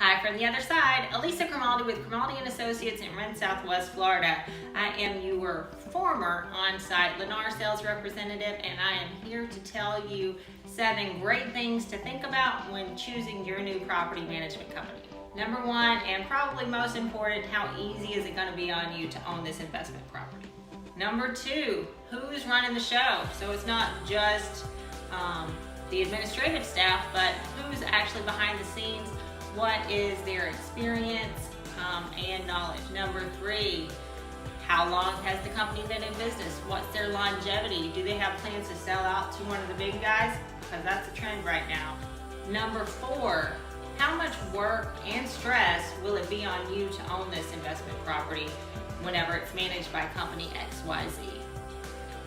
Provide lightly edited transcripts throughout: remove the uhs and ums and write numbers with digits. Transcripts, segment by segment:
Hi from the other side, Elisa Crimaldi with Crimaldi & Associates in RentSWFL, Florida. I am your former on-site Lennar sales representative, and I am here to tell you 7 great things to think about when choosing your new property management company. Number 1, and probably most important, how easy is it going to be on you to own this investment property? Number 2, who's running the show? So it's not just the administrative staff, but who's actually behind the scenes. What is their experience and knowledge? Number 3, how long has the company been in business? What's their longevity? Do they have plans to sell out to one of the big guys? Because that's a trend right now. Number 4, how much work and stress will it be on you to own this investment property whenever it's managed by company XYZ?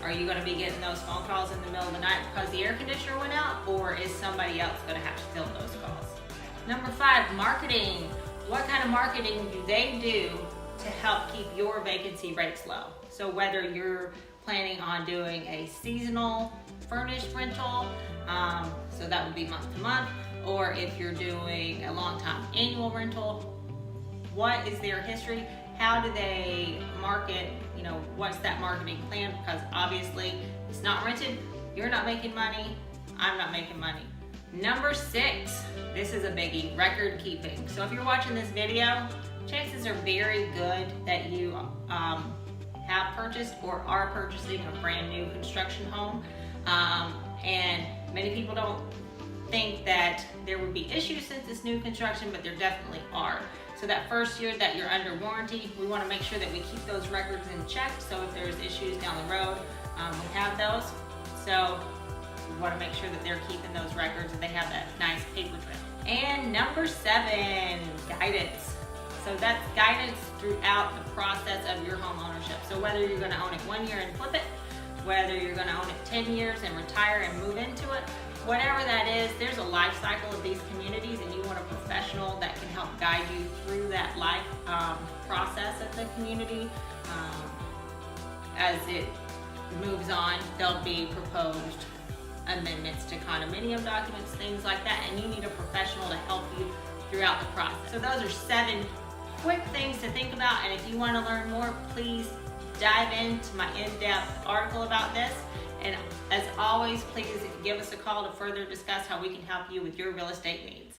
Are you going to be getting those phone calls in the middle of the night because the air conditioner went out, or is somebody else going to have to fill those calls? Number 5, marketing. What kind of marketing do they do to help keep your vacancy rates low? So whether you're planning on doing a seasonal furnished rental, so that would be month to month, or if you're doing a long-time annual rental, what is their history? How do they market? What's that marketing plan? Because obviously it's not rented, you're not making money, I'm not making money. Number 6, this is a biggie, record keeping. So if you're watching this video, chances are very good that you have purchased or are purchasing a brand new construction home. And many people don't think that there would be issues since it's new construction, but there definitely are. So that first year that you're under warranty, we want to make sure that we keep those records in check. So if there's issues down the road, we have those. So we want to make sure that they're keeping those records and they have that nice paper trail. And number 7, guidance. So that's guidance throughout the process of your home ownership. So whether you're going to own it 1 year and flip it, whether you're going to own it 10 years and retire and move into it, whatever that is, there's a life cycle of these communities, and you want a professional that can help guide you through that life process of the community. As it moves on, there'll be proposed amendments to condominium documents, things like that, and you need a professional to help you throughout the process. So those are 7 quick things to think about, and if you want to learn more, please dive into my in-depth article about this. And as always, please give us a call to further discuss how we can help you with your real estate needs.